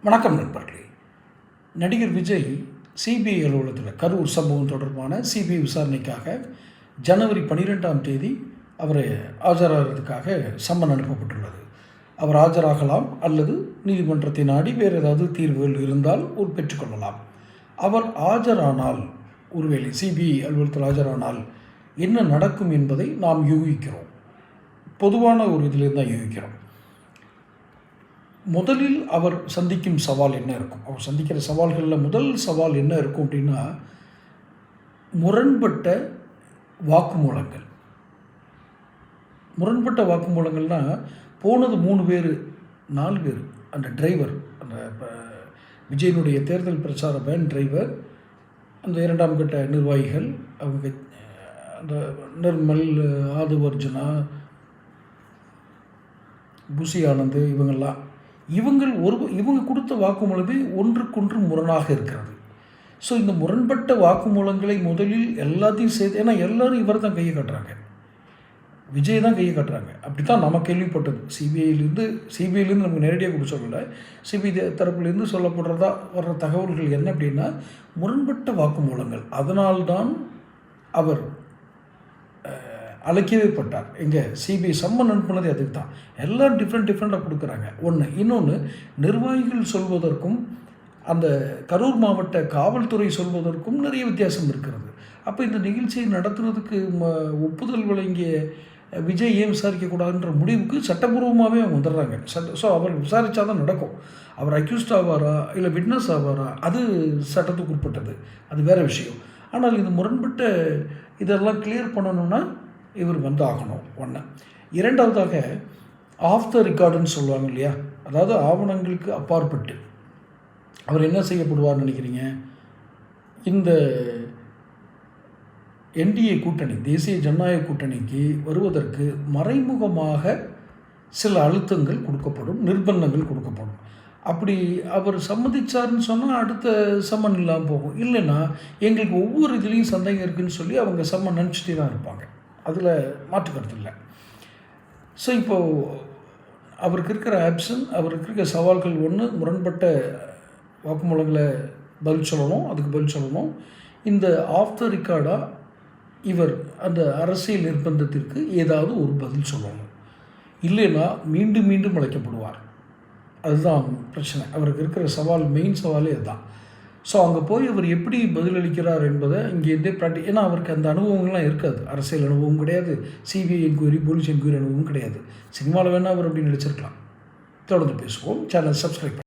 வணக்கம் நண்பர்களே. நடிகர் விஜய் சிபிஐ அலுவலகத்தில் கரூர் சம்பவம் தொடர்பான சிபிஐ விசாரணைக்காக ஜனவரி 12ஆம் தேதி அவரை ஆஜராகிறதுக்காக சம்மன் அனுப்பப்பட்டுள்ளது. அவர் ஆஜராகலாம் அல்லது நீதிமன்றத்தை நாடி வேறு ஏதாவது தீர்வுகள் இருந்தால் பெற்றுக்கொள்ளலாம். அவர் ஆஜரானால், ஒருவேளை சிபிஐ அலுவலகத்தில் ஆஜரானால் என்ன நடக்கும் என்பதை நாம் யூகிக்கிறோம். பொதுவான ஒரு இதில் தான் யூகிக்கிறோம். முதலில் அவர் சந்திக்கும் சவால் என்ன இருக்கும்? அவர் சந்திக்கிற சவால்களில் முதல் சவால் என்ன இருக்கும் அப்படின்னா, முரண்பட்ட வாக்குமூலங்கள். முரண்பட்ட வாக்குமூலங்கள்னால், போனது 3 பேர் 4 பேர், அந்த டிரைவர், அந்த விஜயனுடைய தேர்தல் பிரச்சார வேன் டிரைவர், அந்த 2ஆம் கட்ட நிர்வாகிகள், அவங்க அந்த நிர்மல், ஆதுவர்ஜுனா, புசி ஆனந்த், இவங்க கொடுத்த வாக்குமூலமே ஒன்றுக்கொன்று முரணாக இருக்கிறது. ஸோ இந்த முரண்பட்ட வாக்குமூலங்களை முதலில் எல்லாத்தையும் சேர்த்து, ஏன்னா எல்லோரும் இவர் தான் கையை காட்டுறாங்க, விஜய் தான் கையை காட்டுறாங்க. அப்படி தான் நம்ம கேள்விப்பட்டது. சிபிஐலேருந்து நமக்கு நேரடியாக கூட சொல்லலை, சிபிஐ தரப்புலேருந்து சொல்லப்படுறதா வர்ற தகவல்கள் என்ன அப்படின்னா, முரண்பட்ட வாக்குமூலங்கள். அதனால்தான் அவர் அழைக்கவே பட்டார். எங்கே சிபிஐ சம்மன் அனுப்புனதே அதுக்கு தான். எல்லாம் டிஃப்ரெண்ட்டாக கொடுக்குறாங்க. இன்னொன்று, நிர்வாகிகள் சொல்வதற்கும் அந்த கரூர் மாவட்ட காவல்துறை சொல்வதற்கும் நிறைய வித்தியாசம் இருக்கிறது. அப்போ இந்த நிகழ்ச்சியை நடத்துறதுக்கு ஒப்புதல் வழங்கிய விஜய் ஏன் விசாரிக்கக்கூடாதுன்ற முடிவுக்கு சட்டப்பூர்வமாகவே அவங்க வந்துடுறாங்க. ஸோ அவர் விசாரித்தா தான் நடக்கும். அவர் அக்யூஸ்ட் ஆவாரா இல்லை விட்னஸ் ஆவாரா, அது சட்டத்துக்கு உட்பட்டது, அது வேறு விஷயம். ஆனால் இது முரண்பட்ட இதெல்லாம் கிளியர் பண்ணணும்னா இவர் ஆகணும். ஒன்று. இரண்டாவதாக, ஆஃப் த ரெக்கார்டுன்னு சொல்லுவாங்க இல்லையா, அதாவது ஆவணங்களுக்கு அப்பாற்பட்டு அவர் என்ன செய்யப்படுவார்னு நினைக்கிறீங்க? இந்த என்டிஏ கூட்டணி, தேசிய ஜனநாயக கூட்டணிக்கு வருவதற்கு மறைமுகமாக சில அழுத்தங்கள் கொடுக்கப்படும், நிர்பந்தங்கள் கொடுக்கப்படும். அப்படி அவர் சம்மதிச்சார்னு சொன்னால் அடுத்த சம்மன் இல்லாமல் போகும். இல்லைன்னா எங்களுக்கு ஒவ்வொரு இதுலேயும் சந்தேகம் இருக்குதுன்னு சொல்லி அவங்க சம்மன் நினச்சிட்டே தான் இருப்பாங்க. அதில் மாற்றுக்கருத்து இல்லை. ஸோ இப்போது அவருக்கு இருக்கிற ஆப்ஷன், அவருக்கு இருக்கிற சவால்கள் ஒன்று, முரண்பட்ட வாக்குமூலங்களை பதில் சொல்லணும், அதுக்கு பதில் சொல்லணும். இந்த ஆஃப் த ரெக்கார்டாக இவர் அந்த அரசியல் நிர்பந்தத்திற்கு ஏதாவது ஒரு பதில் சொல்லணும். இல்லைன்னா மீண்டும் மீண்டும் அழைக்கப்படுவார். அதுதான் பிரச்சனை. அவருக்கு இருக்கிற சவால், மெயின் சவாலே அதுதான். ஸோ அங்கே போய் அவர் எப்படி பதிலளிக்கிறார் என்பதை இங்கேருந்தே ஏன்னா அவருக்கு அந்த அனுபவங்கள்லாம் இருக்காது. அரசியல் அனுபவம் கிடையாது, சிபிஐ என்கொயரி, போலீஸ் என்கொயரி அனுபவம் கிடையாது. சினிமாவில் வேணால் அவர் அப்படி நடிச்சிருக்கலாம். தொடர்ந்து பேசுவோம். Channel subscribe